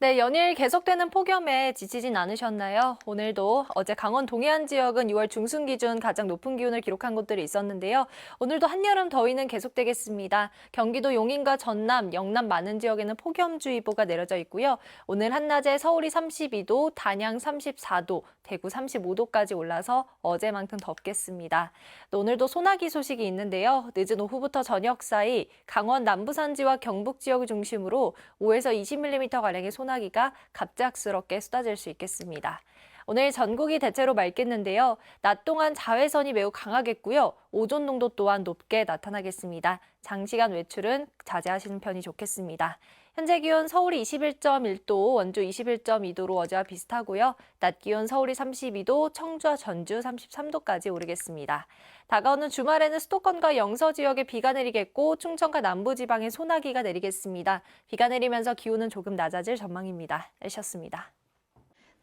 네, 연일 계속되는 폭염에 지치진 않으셨나요? 오늘도 어제 강원 동해안 지역은 6월 중순 기준 가장 높은 기온을 기록한 곳들이 있었는데요. 오늘도 한여름 더위는 계속되겠습니다. 경기도 용인과 전남, 영남 많은 지역에는 폭염주의보가 내려져 있고요. 오늘 한낮에 서울이 32도, 단양 34도, 대구 35도까지 올라서 어제만큼 덥겠습니다. 또 오늘도 소나기 소식이 있는데요. 늦은 오후부터 저녁 사이 강원 남부산지와 경북 지역을 중심으로 5에서 20mm가량의 소나기가 갑작스럽게 쏟아질 수 있겠습니다. 오늘 전국이 대체로 맑겠는데요. 낮 동안 자외선이 매우 강하겠고요. 오존 농도 또한 높게 나타나겠습니다. 장시간 외출은 자제하시는 편이 좋겠습니다. 현재 기온 서울이 21.1도, 원주 21.2도로 어제와 비슷하고요. 낮 기온 서울이 32도, 청주와 전주 33도까지 오르겠습니다. 다가오는 주말에는 수도권과 영서 지역에 비가 내리겠고 충청과 남부지방에 소나기가 내리겠습니다. 비가 내리면서 기온은 조금 낮아질 전망입니다. 날씨였습니다.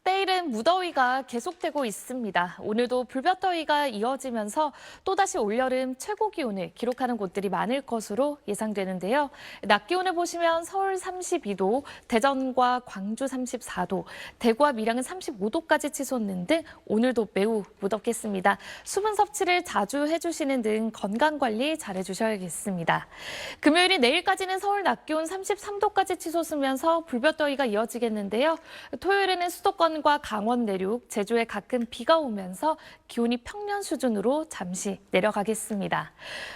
때이른 무더위가 계속되고 있습니다. 오늘도 불볕더위가 이어지면서 또다시 올여름 최고 기온을 기록하는 곳들이 많을 것으로 예상되는데요. 낮 기온을 보시면 서울 32도, 대전과 광주 34도, 대구와 밀양은 35도까지 치솟는 등 오늘도 매우 무덥겠습니다. 수분 섭취를 자주 해주시는 등 건강관리 잘해주셔야겠습니다. 금요일인 내일까지는 서울 낮 기온 33도까지 치솟으면서 불볕더위가 이어지겠는데요. 토요일에는 수도권 과 강원 내륙, 제주에 가끔 비가 오면서 기온이 평년 수준으로 잠시 내려가겠습니다.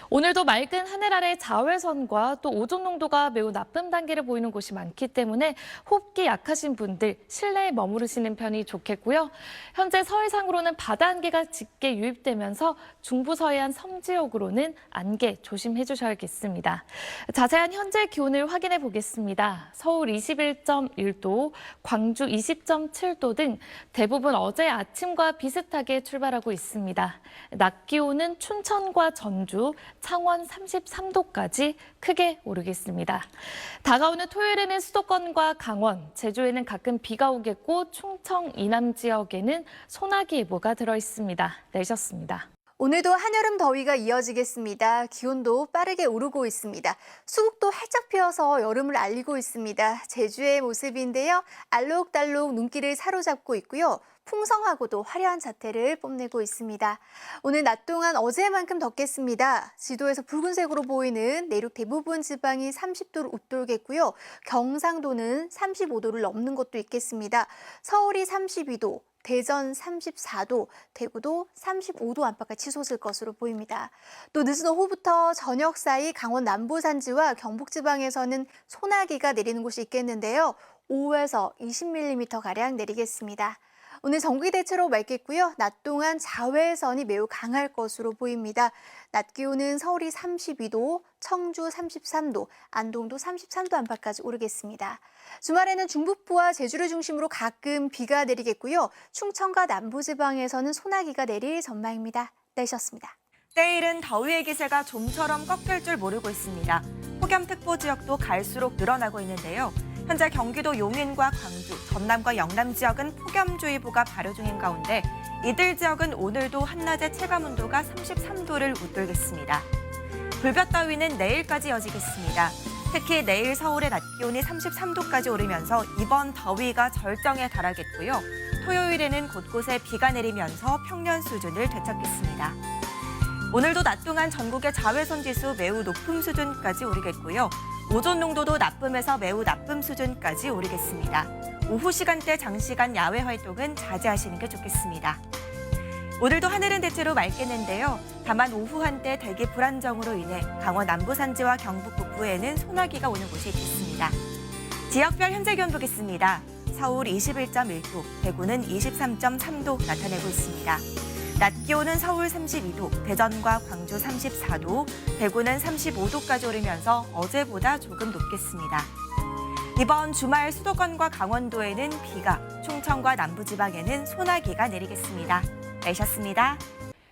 오늘도 맑은 하늘 아래 자외선과 또 오존 농도가 매우 나쁨 단계를 보이는 곳이 많기 때문에 호흡기 약하신 분들 실내에 머무르시는 편이 좋겠고요. 현재 서해상으로는 바다 안개가 짙게 유입되면서 중부 서해안 섬 지역으로는 안개 조심해 주셔야겠습니다. 자세한 현재 기온을 확인해 보겠습니다. 서울 21.1도, 광주 20.7도 등 대부분 어제 아침과 비슷하게 출발하고 있습니다. 낮 기온은 춘천과 전주, 창원 33도까지 크게 오르겠습니다. 다가오는 토요일에는 수도권과 강원, 제주에는 가끔 비가 오겠고 충청 이남 지역에는 소나기 예보가 들어 있습니다. 내셨습니다. 오늘도 한여름 더위가 이어지겠습니다. 기온도 빠르게 오르고 있습니다. 수국도 활짝 피어서 여름을 알리고 있습니다. 제주의 모습인데요. 알록달록 눈길을 사로잡고 있고요. 풍성하고도 화려한 자태를 뽐내고 있습니다. 오늘 낮 동안 어제만큼 덥겠습니다. 지도에서 붉은색으로 보이는 내륙 대부분 지방이 30도를 웃돌겠고요. 경상도는 35도를 넘는 곳도 있겠습니다. 서울이 32도, 대전 34도, 대구도 35도 안팎을 치솟을 것으로 보입니다. 또 늦은 오후부터 저녁 사이 강원 남부산지와 경북지방에서는 소나기가 내리는 곳이 있겠는데요. 5에서 20mm가량 내리겠습니다. 오늘 전국이 대체로 맑겠고요. 낮 동안 자외선이 매우 강할 것으로 보입니다. 낮 기온은 서울이 32도, 청주 33도, 안동도 33도 안팎까지 오르겠습니다. 주말에는 중북부와 제주를 중심으로 가끔 비가 내리겠고요. 충청과 남부지방에서는 소나기가 내릴 전망입니다. 날씨였습니다. 때이른 더위의 기세가 좀처럼 꺾일 줄 모르고 있습니다. 폭염특보 지역도 갈수록 늘어나고 있는데요. 현재 경기도 용인과 광주, 전남과 영남 지역은 폭염주의보가 발효 중인 가운데 이들 지역은 오늘도 한낮의 체감온도가 33도를 웃돌겠습니다. 불볕더위는 내일까지 이어지겠습니다. 특히 내일 서울의 낮 기온이 33도까지 오르면서 이번 더위가 절정에 달하겠고요. 토요일에는 곳곳에 비가 내리면서 평년 수준을 되찾겠습니다. 오늘도 낮 동안 전국의 자외선 지수 매우 높은 수준까지 오르겠고요. 오존 농도도 나쁨에서 매우 나쁨 수준까지 오르겠습니다. 오후 시간대 장시간 야외 활동은 자제하시는 게 좋겠습니다. 오늘도 하늘은 대체로 맑겠는데요. 다만 오후 한때 대기 불안정으로 인해 강원 남부산지와 경북 북부에는 소나기가 오는 곳이 있겠습니다. 지역별 현재 기온 보겠습니다. 서울 21.1도, 대구는 23.3도 나타내고 있습니다. 낮 기온은 서울 32도, 대전과 광주 34도, 대구는 35도까지 오르면서 어제보다 조금 높겠습니다. 이번 주말 수도권과 강원도에는 비가, 충청과 남부지방에는 소나기가 내리겠습니다. 날씨였습니다.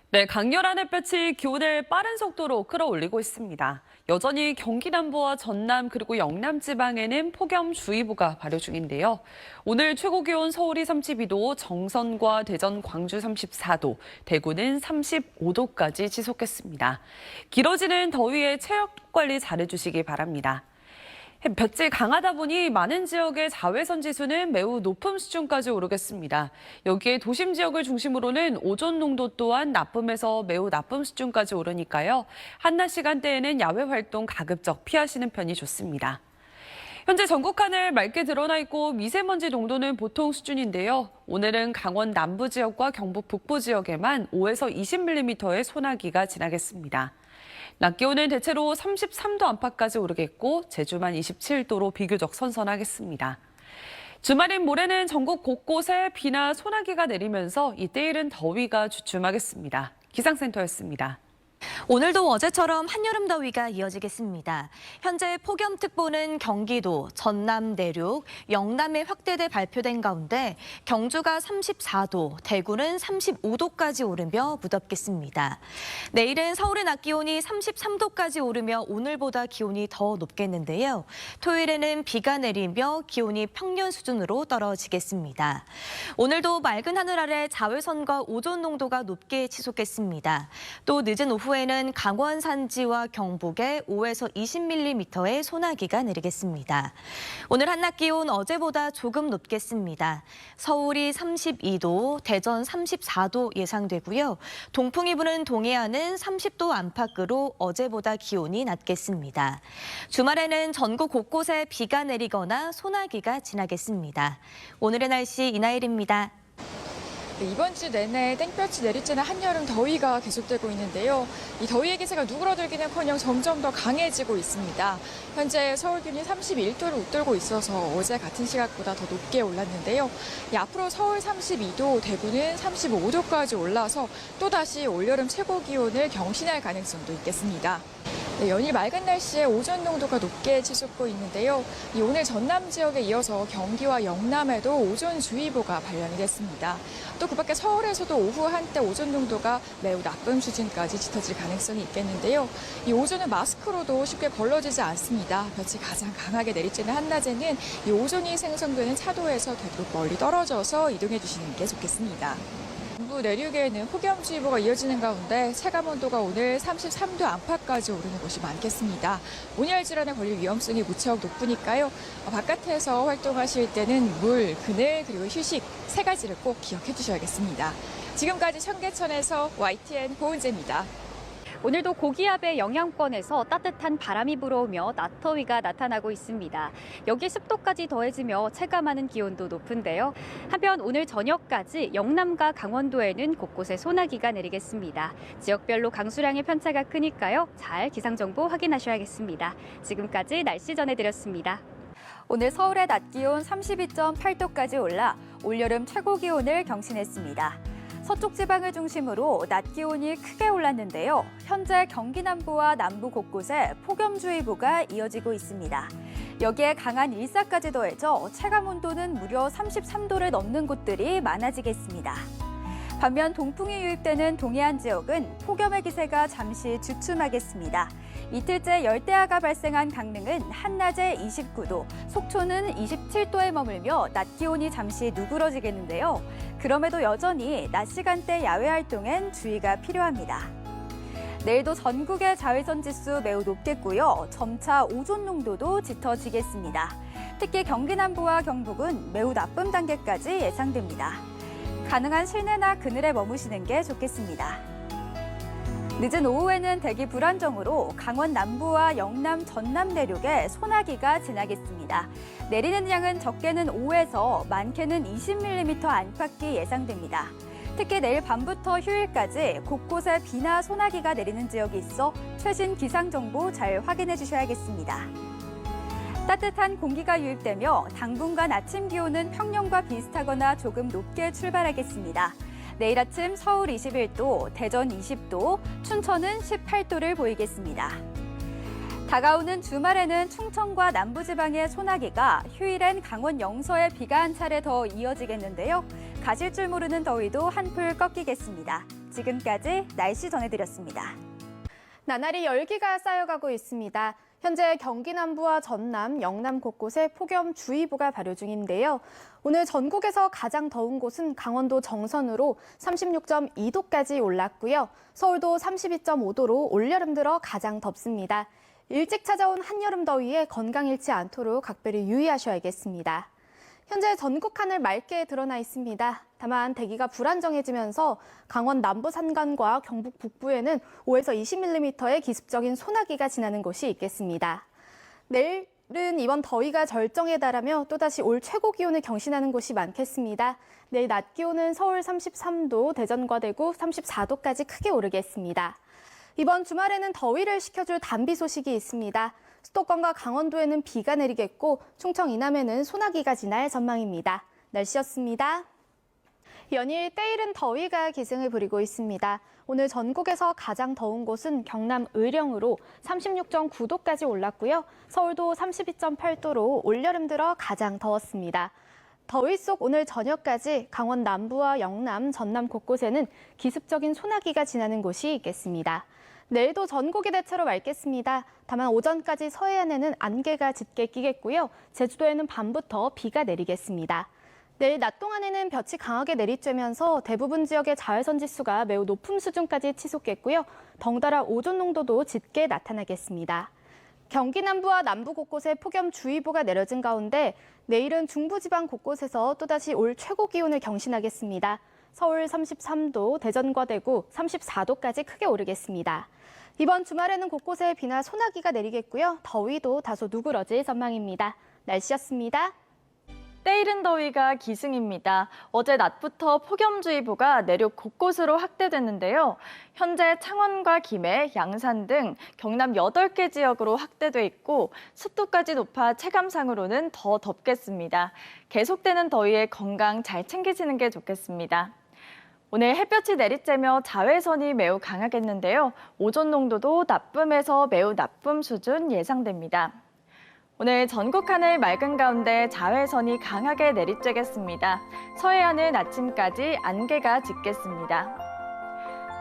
네, 강렬한 햇볕이 기온을 빠른 속도로 끌어올리고 있습니다. 여전히 경기 남부와 전남 그리고 영남 지방에는 폭염주의보가 발효 중인데요. 오늘 최고 기온 서울이 32도, 정선과 대전, 광주 34도, 대구는 35도까지 지속했습니다. 길어지는 더위에 체력 관리 잘해주시기 바랍니다. 햇볕이 강하다 보니 많은 지역의 자외선 지수는 매우 높은 수준까지 오르겠습니다. 여기에 도심 지역을 중심으로는 오존 농도 또한 나쁨에서 매우 나쁨 수준까지 오르니까요. 한낮 시간대에는 야외 활동 가급적 피하시는 편이 좋습니다. 현재 전국 하늘 맑게 드러나 있고 미세먼지 농도는 보통 수준인데요. 오늘은 강원 남부 지역과 경북 북부 지역에만 5에서 20mm의 소나기가 지나겠습니다. 낮 기온은 대체로 33도 안팎까지 오르겠고 제주만 27도로 비교적 선선하겠습니다. 주말인 모레는 전국 곳곳에 비나 소나기가 내리면서 이때일은 더위가 주춤하겠습니다. 기상센터였습니다. 오늘도 어제처럼 한여름 더위가 이어지겠습니다. 현재 폭염특보는 경기도, 전남 내륙, 영남에 확대돼 발표된 가운데 경주가 34도, 대구는 35도까지 오르며 무덥겠습니다. 내일은 서울의 낮 기온이 33도까지 오르며 오늘보다 기온이 더 높겠는데요. 토요일에는 비가 내리며 기온이 평년 수준으로 떨어지겠습니다. 오늘도 맑은 하늘 아래 자외선과 오존 농도가 높게 치솟겠습니다. 또 늦은 오후에는 강원 산지와 경북에 5에서 20mm의 소나기가 내리겠습니다. 오늘 한낮 기온 어제보다 조금 높겠습니다. 서울이 32도, 대전 34도 예상되고요. 동풍이 부는 동해안은 30도 안팎으로 어제보다 기온이 낮겠습니다. 주말에는 전국 곳곳에 비가 내리거나 소나기가 지나겠습니다. 오늘의 날씨 이나일입니다. 네, 이번 주 내내 땡볕이 내리쬐는 한여름 더위가 계속되고 있는데요. 이 더위의 기세가 누그러들기는커녕 점점 더 강해지고 있습니다. 현재 서울 기온이 31도를 웃돌고 있어서 어제 같은 시각보다 더 높게 올랐는데요. 앞으로 서울 32도, 대구는 35도까지 올라서 또다시 올여름 최고 기온을 경신할 가능성도 있겠습니다. 네, 연일 맑은 날씨에 오존 농도가 높게 치솟고 있는데요. 오늘 전남 지역에 이어서 경기와 영남에도 오존주의보가 발령이 됐습니다. 또 그 밖에 서울에서도 오후 한때 오존 농도가 매우 나쁨 수준까지 짙어질 가능성이 있겠는데요. 이 오존은 마스크로도 쉽게 걸러지지 않습니다. 볕이 가장 강하게 내리쬐는 한낮에는 이 오존이 생성되는 차도에서 되도록 멀리 떨어져서 이동해 주시는 게 좋겠습니다. 남부 내륙에는 폭염주의보가 이어지는 가운데 체감온도가 오늘 33도 안팎까지 오르는 곳이 많겠습니다. 온열 질환에 걸릴 위험성이 무척 높으니까요. 바깥에서 활동하실 때는 물, 그늘, 그리고 휴식 세 가지를 꼭 기억해 주셔야겠습니다. 지금까지 청계천에서 YTN 고은재입니다. 오늘도 고기압의 영향권에서 따뜻한 바람이 불어오며 낮더위가 나타나고 있습니다. 여기 습도까지 더해지며 체감하는 기온도 높은데요. 한편 오늘 저녁까지 영남과 강원도에는 곳곳에 소나기가 내리겠습니다. 지역별로 강수량의 편차가 크니까요. 잘 기상정보 확인하셔야겠습니다. 지금까지 날씨 전해드렸습니다. 오늘 서울의 낮 기온 32.8도까지 올라 올여름 최고 기온을 경신했습니다. 서쪽 지방을 중심으로 낮 기온이 크게 올랐는데요. 현재 경기 남부와 남부 곳곳에 폭염주의보가 이어지고 있습니다. 여기에 강한 일사까지 더해져 체감 온도는 무려 33도를 넘는 곳들이 많아지겠습니다. 반면 동풍이 유입되는 동해안 지역은 폭염의 기세가 잠시 주춤하겠습니다. 이틀째 열대야가 발생한 강릉은 한낮에 29도, 속초는 27도에 머물며 낮 기온이 잠시 누그러지겠는데요. 그럼에도 여전히 낮 시간대 야외 활동엔 주의가 필요합니다. 내일도 전국의 자외선 지수 매우 높겠고요. 점차 오존 농도도 짙어지겠습니다. 특히 경기 남부와 경북은 매우 나쁨 단계까지 예상됩니다. 가능한 실내나 그늘에 머무시는 게 좋겠습니다. 늦은 오후에는 대기 불안정으로 강원 남부와 영남, 전남 내륙에 소나기가 지나겠습니다. 내리는 양은 적게는 5에서 많게는 20mm 안팎이 예상됩니다. 특히 내일 밤부터 휴일까지 곳곳에 비나 소나기가 내리는 지역이 있어 최신 기상정보 잘 확인해 주셔야겠습니다. 따뜻한 공기가 유입되며 당분간 아침 기온은 평년과 비슷하거나 조금 높게 출발하겠습니다. 내일 아침 서울 21도, 대전 20도, 춘천은 18도를 보이겠습니다. 다가오는 주말에는 충청과 남부지방의 소나기가, 휴일엔 강원 영서에 비가 한 차례 더 이어지겠는데요. 가실 줄 모르는 더위도 한풀 꺾이겠습니다. 지금까지 날씨 전해드렸습니다. 나날이 열기가 쌓여가고 있습니다. 현재 경기 남부와 전남, 영남 곳곳에 폭염주의보가 발효 중인데요. 오늘 전국에서 가장 더운 곳은 강원도 정선으로 36.2도까지 올랐고요. 서울도 32.5도로 올여름 들어 가장 덥습니다. 일찍 찾아온 한여름 더위에 건강 잃지 않도록 각별히 유의하셔야겠습니다. 현재 전국 하늘 맑게 드러나 있습니다. 다만 대기가 불안정해지면서 강원 남부 산간과 경북 북부에는 5에서 20mm의 기습적인 소나기가 지나는 곳이 있겠습니다. 내일은 이번 더위가 절정에 달하며 또다시 올 최고 기온을 경신하는 곳이 많겠습니다. 내일 낮 기온은 서울 33도, 대전과 대구 34도까지 크게 오르겠습니다. 이번 주말에는 더위를 식혀줄 단비 소식이 있습니다. 수도권과 강원도에는 비가 내리겠고 충청 이남에는 소나기가 지날 전망입니다. 날씨였습니다. 연일 때이른 더위가 기승을 부리고 있습니다. 오늘 전국에서 가장 더운 곳은 경남 의령으로 36.9도까지 올랐고요. 서울도 32.8도로 올여름 들어 가장 더웠습니다. 더위 속 오늘 저녁까지 강원 남부와 영남, 전남 곳곳에는 기습적인 소나기가 지나는 곳이 있겠습니다. 내일도 전국이 대체로 맑겠습니다. 다만 오전까지 서해안에는 안개가 짙게 끼겠고요. 제주도에는 밤부터 비가 내리겠습니다. 내일 낮 동안에는 볕이 강하게 내리쬐면서 대부분 지역의 자외선 지수가 매우 높은 수준까지 치솟겠고요. 덩달아 오존 농도도 짙게 나타나겠습니다. 경기 남부와 남부 곳곳에 폭염주의보가 내려진 가운데 내일은 중부지방 곳곳에서 또다시 올 최고 기온을 경신하겠습니다. 서울 33도, 대전과 대구 34도까지 크게 오르겠습니다. 이번 주말에는 곳곳에 비나 소나기가 내리겠고요. 더위도 다소 누그러질 전망입니다. 날씨였습니다. 때이른 더위가 기승입니다. 어제 낮부터 폭염주의보가 내륙 곳곳으로 확대됐는데요. 현재 창원과 김해, 양산 등 경남 8개 지역으로 확대돼 있고 습도까지 높아 체감상으로는 더 덥겠습니다. 계속되는 더위에 건강 잘 챙기시는 게 좋겠습니다. 오늘 햇볕이 내리쬐며 자외선이 매우 강하겠는데요. 오존 농도도 나쁨에서 매우 나쁨 수준 예상됩니다. 오늘 전국 하늘 맑은 가운데 자외선이 강하게 내리쬐겠습니다. 서해안은 아침까지 안개가 짙겠습니다.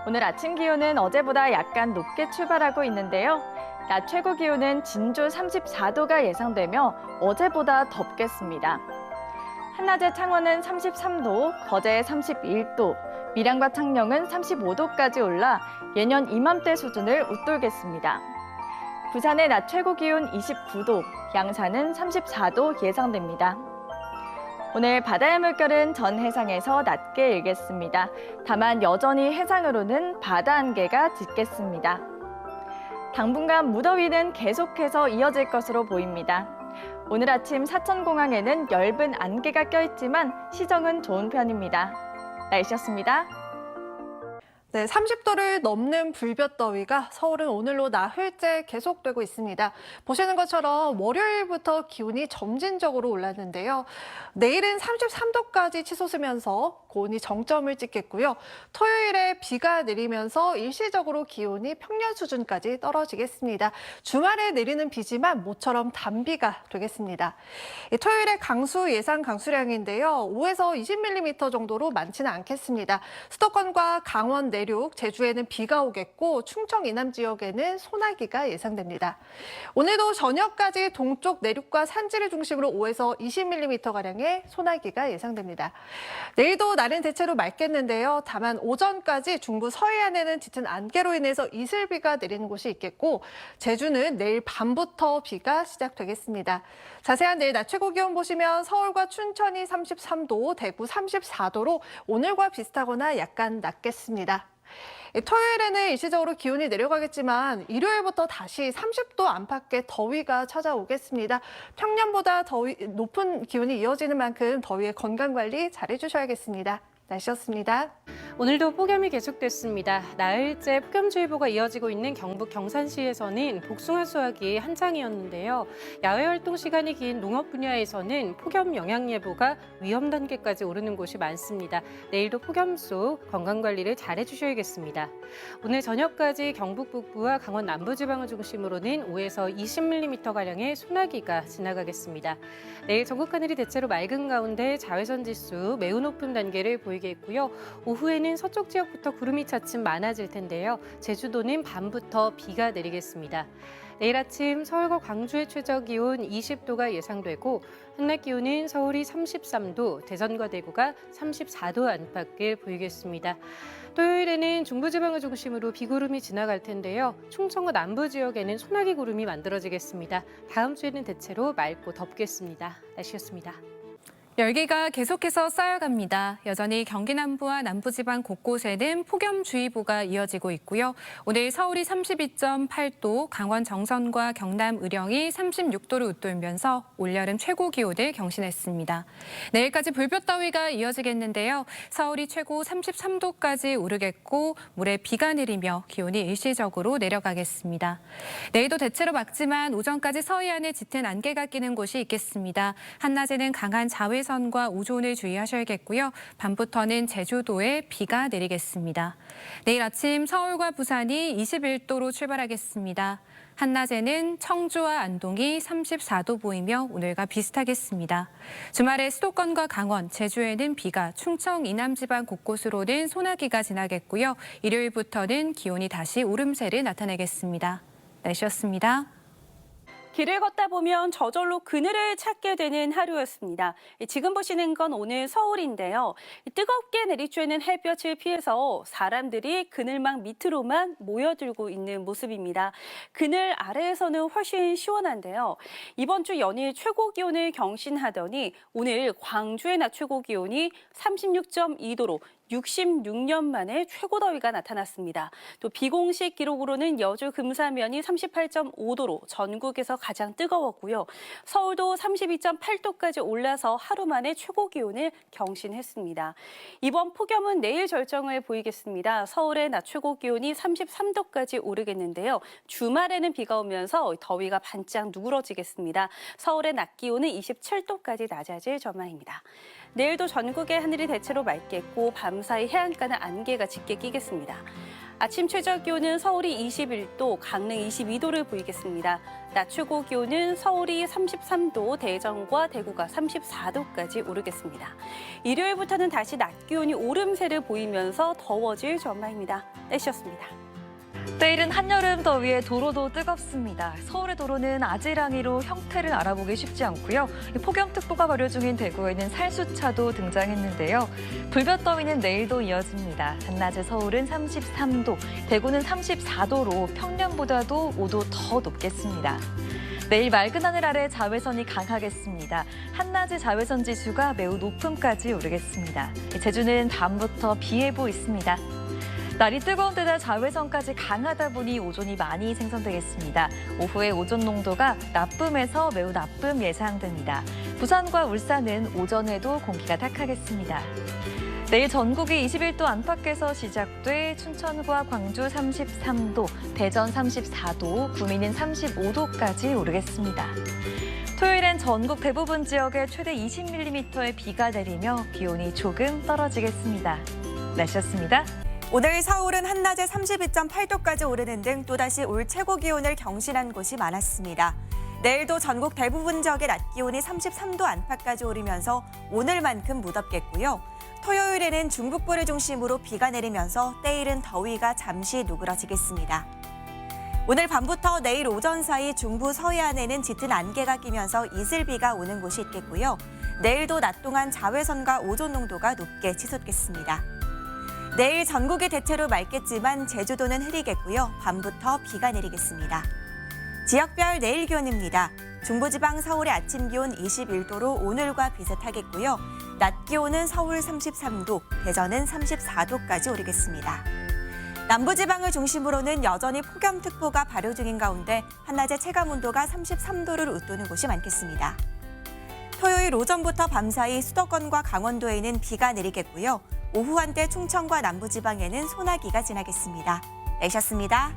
오늘 아침 기온은 어제보다 약간 높게 출발하고 있는데요. 낮 최고 기온은 진주 34도가 예상되며 어제보다 덥겠습니다. 한낮의 창원은 33도, 거제 31도, 밀양과 창녕은 35도까지 올라 예년 이맘때 수준을 웃돌겠습니다. 부산의 낮 최고 기온 29도, 양산은 34도 예상됩니다. 오늘 바다의 물결은 전 해상에서 낮게 일겠습니다. 다만 여전히 해상으로는 바다 안개가 짙겠습니다. 당분간 무더위는 계속해서 이어질 것으로 보입니다. 오늘 아침 사천공항에는 엷은 안개가 껴있지만 시정은 좋은 편입니다. 날씨였습니다. 네, 30도를 넘는 불볕더위가 서울은 오늘로 나흘째 계속되고 있습니다. 보시는 것처럼 월요일부터 기온이 점진적으로 올랐는데요. 내일은 33도까지 치솟으면서 고온이 정점을 찍겠고요. 토요일에 비가 내리면서 일시적으로 기온이 평년 수준까지 떨어지겠습니다. 주말에 내리는 비지만 모처럼 단비가 되겠습니다. 토요일에 강수 예상 강수량인데요. 5에서 20mm 정도로 많지는 않겠습니다. 수도권과 강원 내륙, 제주에는 비가 오겠고 충청 이남 지역에는 소나기가 예상됩니다. 오늘도 저녁까지 동쪽 내륙과 산지를 중심으로 5에서 20mm가량의 소나기가 예상됩니다. 내일도 날은 대체로 맑겠는데요. 다만 오전까지 중부 서해안에는 짙은 안개로 인해서 이슬비가 내리는 곳이 있겠고 제주는 내일 밤부터 비가 시작되겠습니다. 자세한 내일 낮 최고 기온 보시면 서울과 춘천이 33도, 대구 34도로 오늘과 비슷하거나 약간 낮겠습니다. 토요일에는 일시적으로 기온이 내려가겠지만 일요일부터 다시 30도 안팎의 더위가 찾아오겠습니다. 평년보다 높은 기온이 이어지는 만큼 더위의 건강관리 잘 해주셔야겠습니다. 날씨였습니다. 오늘도 폭염이 계속됐습니다. 나흘째 폭염주의보가 이어지고 있는 경북 경산시에서는 복숭아 수확이 한창이었는데요. 야외 활동 시간이 긴 농업 분야에서는 폭염 영향 예보가 위험 단계까지 오르는 곳이 많습니다. 내일도 폭염 속 건강관리를 잘 해주셔야겠습니다. 오늘 저녁까지 경북 북부와 강원 남부지방을 중심으로는 5에서 20mm가량의 소나기가 지나가겠습니다. 내일 전국 하늘이 대체로 맑은 가운데 자외선 지수 매우 높은 단계를 보이겠고요. 오후에는 서쪽 지역부터 구름이 차츰 많아질 텐데요. 제주도는 밤부터 비가 내리겠습니다. 내일 아침 서울과 광주의 최저 기온 20도가 예상되고 한낮 기온은 서울이 33도, 대전과 대구가 34도 안팎을 보이겠습니다. 토요일에는 중부지방을 중심으로 비구름이 지나갈 텐데요. 충청과 남부 지역에는 소나기 구름이 만들어지겠습니다. 다음 주에는 대체로 맑고 덥겠습니다. 날씨였습니다. 열기가 계속해서 쌓여갑니다. 여전히 경기 남부와 남부지방 곳곳에는 폭염주의보가 이어지고 있고요. 오늘 서울이 32.8도, 강원 정선과 경남 의령이 36도를 웃돌면서 올여름 최고 기온을 경신했습니다. 내일까지 불볕더위가 이어지겠는데요. 서울이 최고 33도까지 오르겠고 모레 비가 내리며 기온이 일시적으로 내려가겠습니다. 내일도 대체로 맑지만 오전까지 서해안에 짙은 안개가 끼는 곳이 있겠습니다. 한낮에는 강한 자외선과 오존을 주의하셔야겠고요. 밤부터는 제주도에 비가 내리겠습니다. 내일 아침 서울과 부산이 21도로 출발하겠습니다. 한낮에는 청주와 안동이 34도 보이며 오늘과 비슷하겠습니다. 주말에 수도권과 강원, 제주에는 비가, 충청 이남 지방 곳곳으로는 소나기가 지나겠고요. 일요일부터는 기온이 다시 오름세를 나타내겠습니다. 날씨였습니다. 길을 걷다 보면 저절로 그늘을 찾게 되는 하루였습니다. 지금 보시는 건 오늘 서울인데요. 뜨겁게 내리쬐는 햇볕을 피해서 사람들이 그늘망 밑으로만 모여들고 있는 모습입니다. 그늘 아래에서는 훨씬 시원한데요. 이번 주 연일 최고 기온을 경신하더니 오늘 광주의 낮 최고 기온이 36.2도로 66년 만에 최고 더위가 나타났습니다. 또 비공식 기록으로는 여주 금사면이 38.5도로 전국에서 가장 뜨거웠고요. 서울도 32.8도까지 올라서 하루 만에 최고 기온을 경신했습니다. 이번 폭염은 내일 절정을 보이겠습니다. 서울의 낮 최고 기온이 33도까지 오르겠는데요. 주말에는 비가 오면서 더위가 반짝 누그러지겠습니다. 서울의 낮 기온은 27도까지 낮아질 전망입니다. 내일도 전국의 하늘이 대체로 맑겠고 밤사이 해안가는 안개가 짙게 끼겠습니다. 아침 최저 기온은 서울이 21도, 강릉 22도를 보이겠습니다. 낮 최고 기온은 서울이 33도, 대전과 대구가 34도까지 오르겠습니다. 일요일부터는 다시 낮 기온이 오름세를 보이면서 더워질 전망입니다. 날씨였습니다. 내일은 한여름 더위에 도로도 뜨겁습니다. 서울의 도로는 아지랑이로 형태를 알아보기 쉽지 않고요. 폭염특보가 발효 중인 대구에는 살수차도 등장했는데요. 불볕더위는 내일도 이어집니다. 한낮에 서울은 33도, 대구는 34도로 평년보다도 5도 더 높겠습니다. 내일 맑은 하늘 아래 자외선이 강하겠습니다. 한낮의 자외선 지수가 매우 높음까지 오르겠습니다. 제주는 밤부터 비 예보 있습니다. 날이 뜨거운 데다 자외선까지 강하다 보니 오존이 많이 생성되겠습니다. 오후에 오존 농도가 나쁨에서 매우 나쁨 예상됩니다. 부산과 울산은 오전에도 공기가 탁하겠습니다. 내일 전국이 21도 안팎에서 시작돼 춘천과 광주 33도, 대전 34도, 구미는 35도까지 오르겠습니다. 토요일엔 전국 대부분 지역에 최대 20mm의 비가 내리며 기온이 조금 떨어지겠습니다. 날씨였습니다. 오늘 서울은 한낮에 32.8도까지 오르는 등 또다시 올 최고 기온을 경신한 곳이 많았습니다. 내일도 전국 대부분 지역의 낮 기온이 33도 안팎까지 오르면서 오늘만큼 무덥겠고요. 토요일에는 중북부를 중심으로 비가 내리면서 때이른 더위가 잠시 누그러지겠습니다. 오늘 밤부터 내일 오전 사이 중부 서해안에는 짙은 안개가 끼면서 이슬비가 오는 곳이 있겠고요. 내일도 낮 동안 자외선과 오존 농도가 높게 치솟겠습니다. 내일 전국이 대체로 맑겠지만 제주도는 흐리겠고요. 밤부터 비가 내리겠습니다. 지역별 내일 기온입니다. 중부지방 서울의 아침 기온 21도로 오늘과 비슷하겠고요. 낮 기온은 서울 33도, 대전은 34도까지 오르겠습니다. 남부지방을 중심으로는 여전히 폭염특보가 발효 중인 가운데 한낮의 체감온도가 33도를 웃도는 곳이 많겠습니다. 토요일 오전부터 밤사이 수도권과 강원도에는 비가 내리겠고요. 오후 한때 충청과 남부지방에는 소나기가 지나겠습니다. 날씨였습니다.